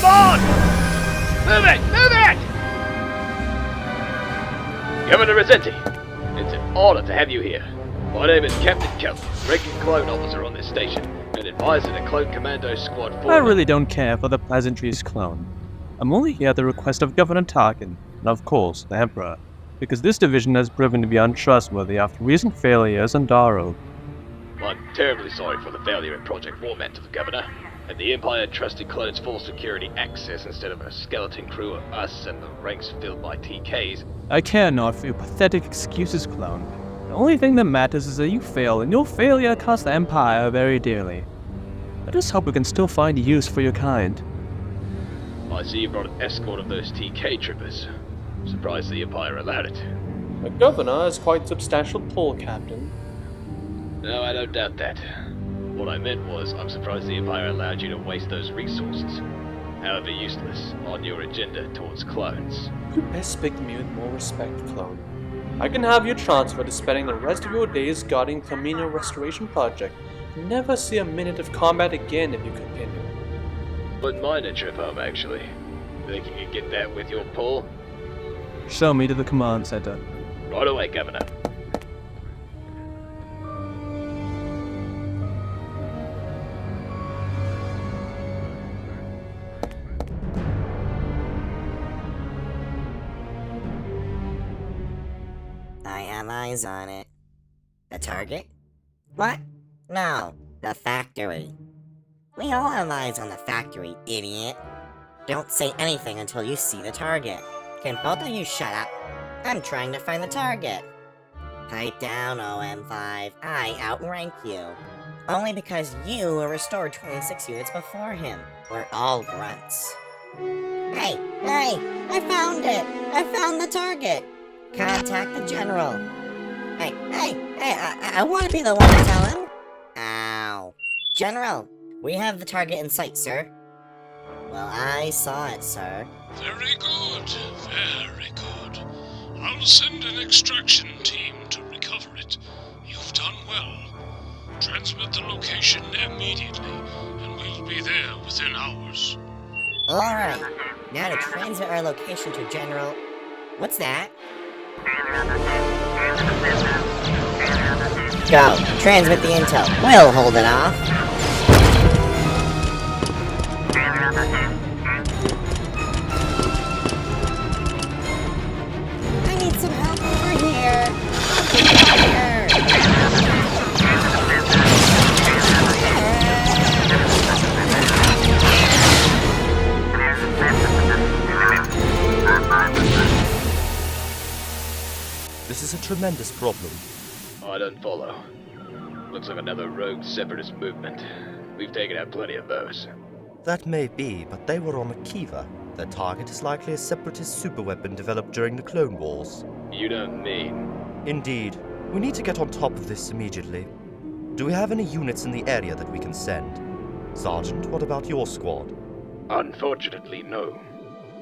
Come on! Move it! Move it! Governor Risinti, it's an honor to have you here. My name is Captain Kelly, ranking clone officer on this station, and advisor to Clone Commando Squad 4. I really don't care for the pleasantries, clone. I'm only here at the request of Governor Tarkin, and of course, the Emperor, because this division has proven to be untrustworthy after recent failures on Daro. I'm terribly sorry for the failure at Project War Mantle, Governor, and the Empire trusted clones full security access instead of a skeleton crew of us and the ranks filled by TKs. I care not for your pathetic excuses, clone. The only thing that matters is that you fail, and your failure cost the Empire very dearly. Let us hope we can still find use for your kind. I see you brought an escort of those TK troopers. I'm surprised the Empire allowed it. The Governor has quite substantial pull, Captain. No, I don't doubt that. What I meant was, I'm surprised the Empire allowed you to waste those resources, however useless, on your agenda towards clones. You best speak to me with more respect, clone. I can have you transferred to spending the rest of your days guarding Camino Restoration Project. Never see a minute of combat again if you continue. Wouldn't mind a trip home, actually. Think you could get that with your pull? Show me to the command center. Right away, Governor. I have eyes on it. The target? What? No, the factory. We all have eyes on the factory, idiot. Don't say anything until you see the target. Can both of you shut up? I'm trying to find the target. Pipe down, OM5. I outrank you. Only because you were restored 26 units before him. We're all grunts. Hey! I found it! I found the target! Contact the general. Hey, I want to be the one to tell him. Ow. General, we have the target in sight, sir. Well, I saw it, sir. Very good, very good. I'll send an extraction team to recover it. You've done well. Transmit the location immediately, and we'll be there within hours. Alright, now to transmit our location to General... What's that? Go, transmit the intel. We'll hold it off. I need some help over here. This is a tremendous problem. I don't follow. Looks like another rogue separatist movement. We've taken out plenty of those. That may be, but they were on a Kiva. Their target is likely a separatist superweapon developed during the Clone Wars. You don't mean... Indeed. We need to get on top of this immediately. Do we have any units in the area that we can send? Sergeant, what about your squad? Unfortunately, no.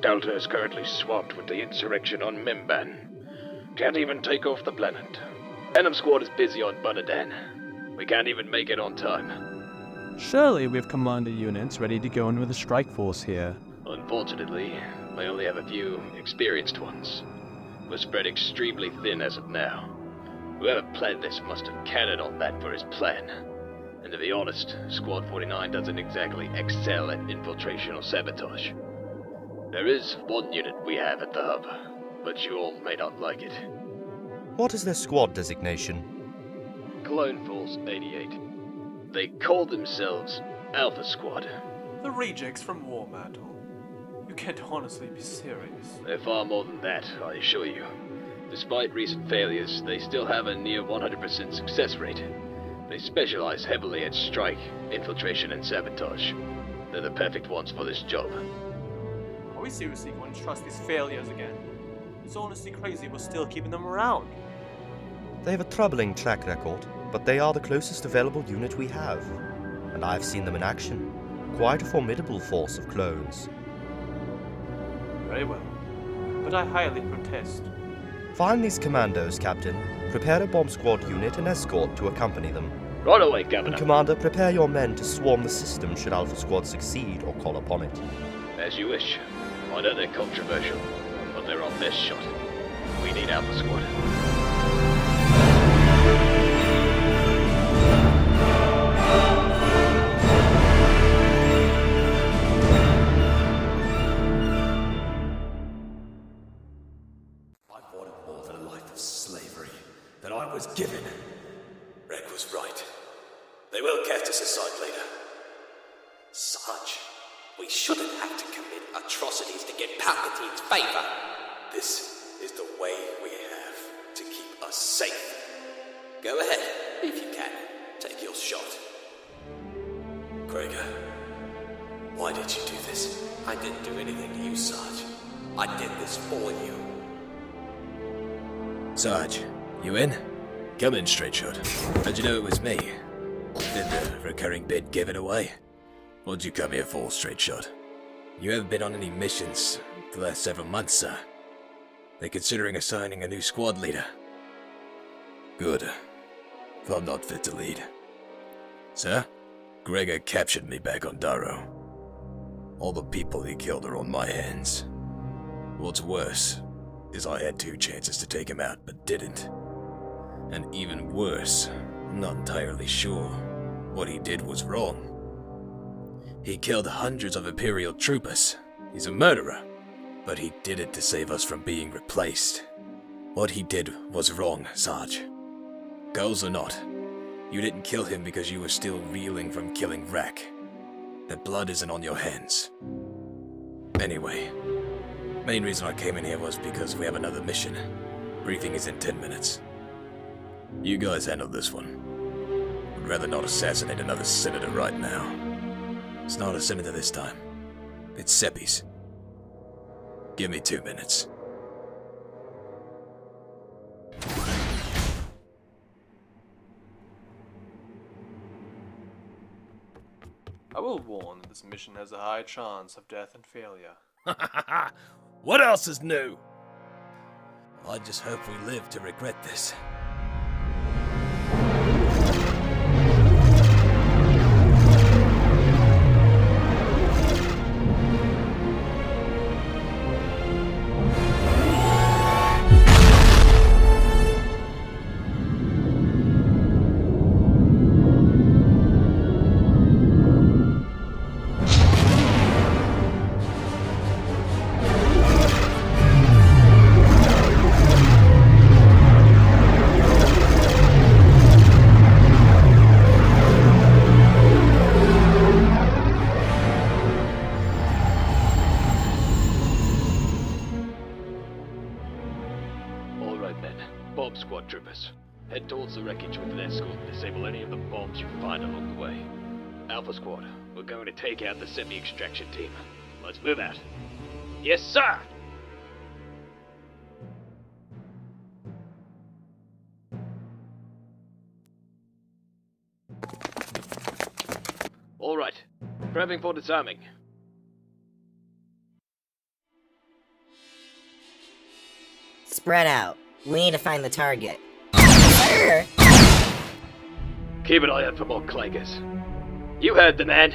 Delta is currently swamped with the insurrection on Memban. Can't even take off the planet. Venom Squad is busy on Bunadan. We can't even make it on time. Surely we have commander units ready to go in with a strike force here. Unfortunately, I only have a few experienced ones. We're spread extremely thin as of now. Whoever planned this must have counted on that for his plan. And to be honest, Squad 49 doesn't exactly excel at infiltration or sabotage. There is one unit we have at the hub, but you all may not like it. What is their squad designation? Clone Force 88. They call themselves Alpha Squad. The rejects from War Mantle. You can't honestly be serious. They're far more than that, I assure you. Despite recent failures, they still have a near 100% success rate. They specialize heavily at strike, infiltration, and sabotage. They're the perfect ones for this job. Are we seriously going to trust these failures again? It's honestly crazy we're still keeping them around. They have a troubling track record, but they are the closest available unit we have. And I've seen them in action. Quite a formidable force of clones. Very well, but I highly protest. Find these commandos, Captain. Prepare a bomb squad unit and escort to accompany them. Right away, And Governor. Commander, prepare your men to swarm the system should Alpha Squad succeed or call upon it. As you wish. I know they're controversial, but they're our best shot. We need Alpha Squad. I wanted more than a life of slavery that I was given. Reg was right. They will cast us aside later. Sarge, we shouldn't have to commit atrocities to get Palpatine's favor. This is the way we have to keep us safe. Go ahead, if you can. Take your shot. Gregor, why did you do this? I didn't do anything to you, Sarge. I did this for you. Sarge, you in? Come in, straight shot. How'd you know it was me? Did the recurring bit give it away? What'd you come here for, straight shot? You haven't been on any missions for the last several months, sir. They're considering assigning a new squad leader. Good. If I'm not fit to lead. Sir? Gregor captured me back on Daro. All the people he killed are on my hands. What's worse is I had 2 chances to take him out, but didn't. And even worse, I'm not entirely sure what he did was wrong. He killed hundreds of Imperial troopers. He's a murderer. But he did it to save us from being replaced. What he did was wrong, Sarge. Goals or not, you didn't kill him because you were still reeling from killing Rack. That blood isn't on your hands. Anyway, main reason I came in here was because we have another mission. Briefing is in 10 minutes. You guys handle this one. Would rather not assassinate another senator right now. It's not a senator this time. It's Seppi's. Give me 2 minutes. I will warn that this mission has a high chance of death and failure. What else is new? I just hope we live to regret this. Bomb squad troopers. Head towards the wreckage with an escort and disable any of the bombs you find along the way. Alpha Squad, we're going to take out the semi-extraction team. Let's move out. Yes, sir! Alright, prepping for disarming. Spread out. We need to find the target. Sir! Keep an eye out for more clankers. You heard the man.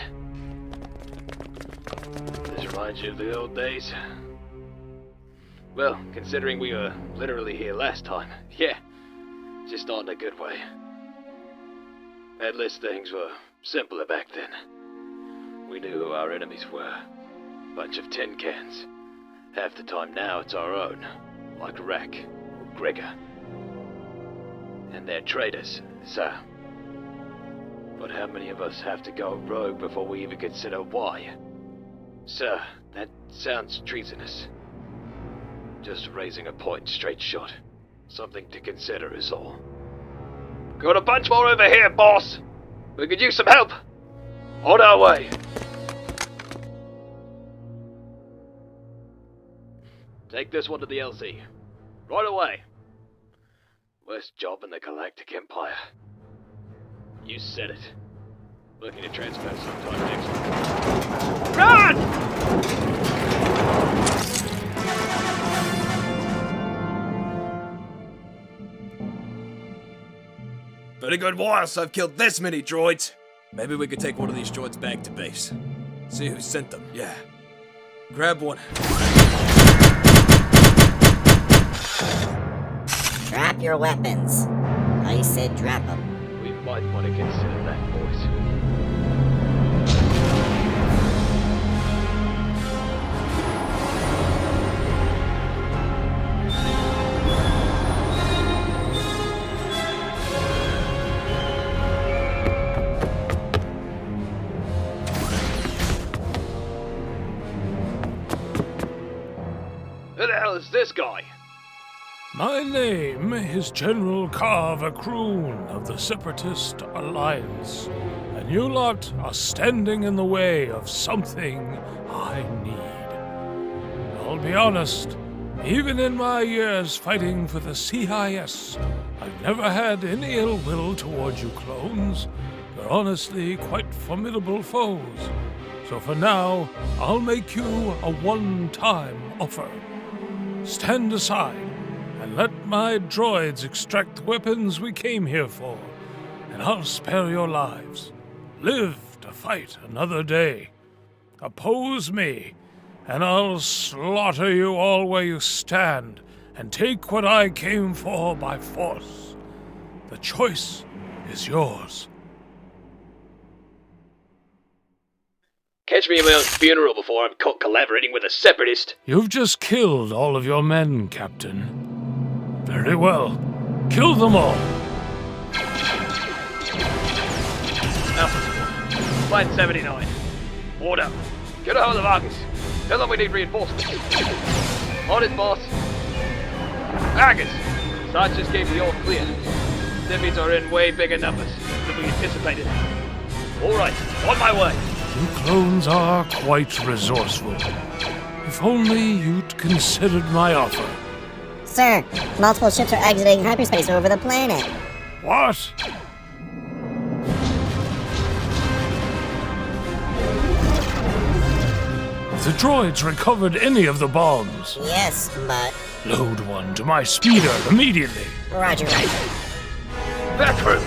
This reminds you of the old days. Well, considering we were literally here last time, yeah, just not in a good way. At least things were simpler back then. We knew who our enemies were. Bunch of tin cans. Half the time now it's our own, like Rack or Gregor. And they're traitors, sir. But how many of us have to go rogue before we even consider why? Sir, that sounds treasonous. Just raising a point, straight shot. Something to consider is all. Got a bunch more over here, boss! We could use some help! On our way! Take this one to the LZ. Right away! Worst job in the Galactic Empire. You said it. Looking to transfer sometime next week. Run! Been a good while since I've killed this many droids. Maybe we could take one of these droids back to base. See who sent them. Yeah. Grab one. Drop your weapons. I said drop them. We might want to consider that, boys. Who the hell is this guy? My name is General Vakroon of the Separatist Alliance, and you lot are standing in the way of something I need. I'll be honest, even in my years fighting for the CIS, I've never had any ill will towards you clones. You're honestly quite formidable foes. So for now, I'll make you a one-time offer. Stand aside and let my droids extract the weapons we came here for, and I'll spare your lives. Live to fight another day. Oppose me, and I'll slaughter you all where you stand, and take what I came for by force. The choice is yours. Catch me at my own funeral before I'm caught collaborating with a separatist. You've just killed all of your men, Captain. Very well. Kill them all. Alpha, Flight 79. Order. Get a hold of the Vargas. Tell them we need reinforcements. On it, boss. Vargas. Sarge just gave the all clear. Civvies are in way bigger numbers than we anticipated. Alright, on my way. You clones are quite resourceful. If only you'd considered my offer. Sir, multiple ships are exiting hyperspace over the planet. What? The droids recovered any of the bombs. Yes, but... Load one to my speeder immediately. Roger, roger. Vakroon!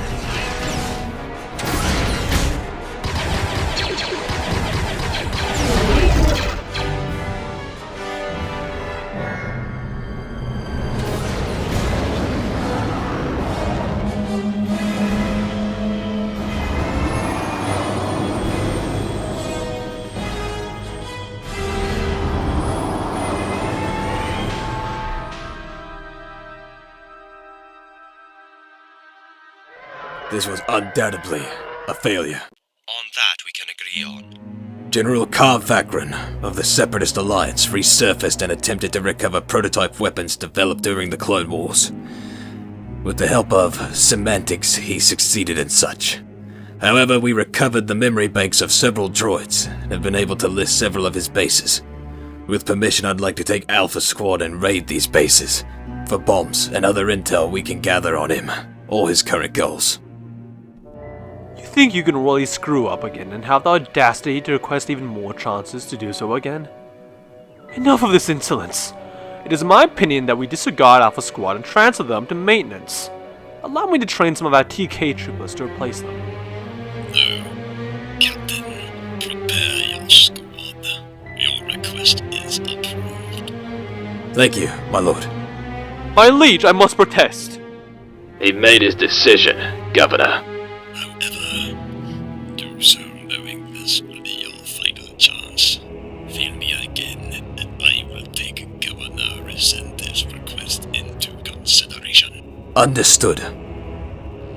This was undoubtedly a failure. On that we can agree on. General Vakroon of the Separatist Alliance resurfaced and attempted to recover prototype weapons developed during the Clone Wars. With the help of semantics, he succeeded in such. However, we recovered the memory banks of several droids and have been able to list several of his bases. With permission, I'd like to take Alpha Squad and raid these bases for bombs and other intel we can gather on him or his current goals. You think you can really screw up again and have the audacity to request even more chances to do so again? Enough of this insolence. It is my opinion that we disregard Alpha Squad and transfer them to maintenance. Allow me to train some of our TK troopers to replace them. No. Captain, prepare your squad. Your request is approved. Thank you, my lord. My liege, I must protest. He made his decision, Governor. However, do so knowing this will be your final chance. Feel me again, and I will take Governor Risinti's request into consideration. Understood.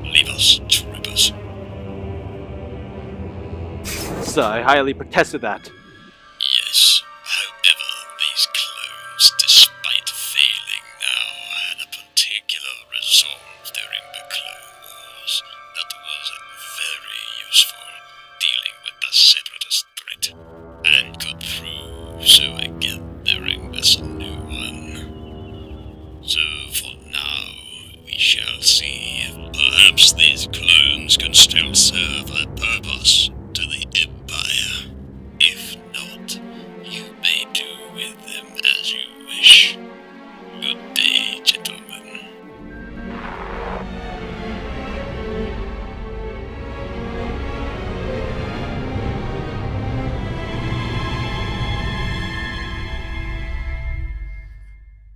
Leave us, troopers. Sir, I highly protested that. Yes, however, these clones, despite failing now, had a particular resolve during the Clone Wars that was very useful dealing with the Separatist threat, and could prove so again during this new one. So for now, we shall see if perhaps these clones can still serve a purpose to the Empire. If not, you may do with them as you wish. Good day, gentlemen.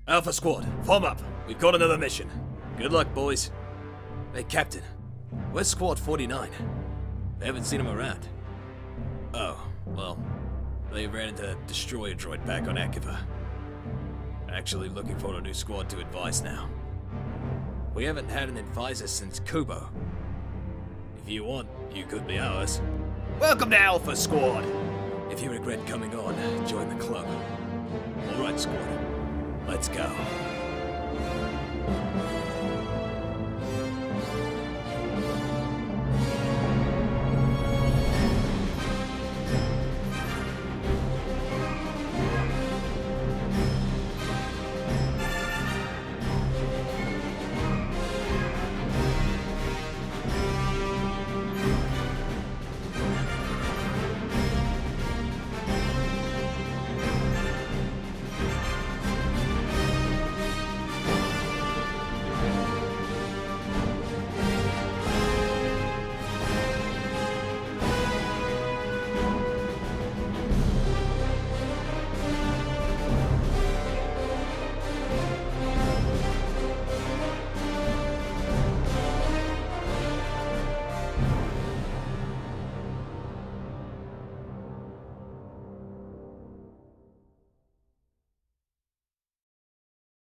Alpha Squad, form up. We've got another mission. Good luck, boys. Hey, Captain. Where's Squad 49? I haven't seen them around. Oh, well, they ran into a destroyer droid back on Akiva. Actually looking for a new squad to advise now. We haven't had an advisor since Kubo. If you want, you could be ours. Welcome to Alpha Squad! If you regret coming on, join the club. Alright, Squad. Let's go.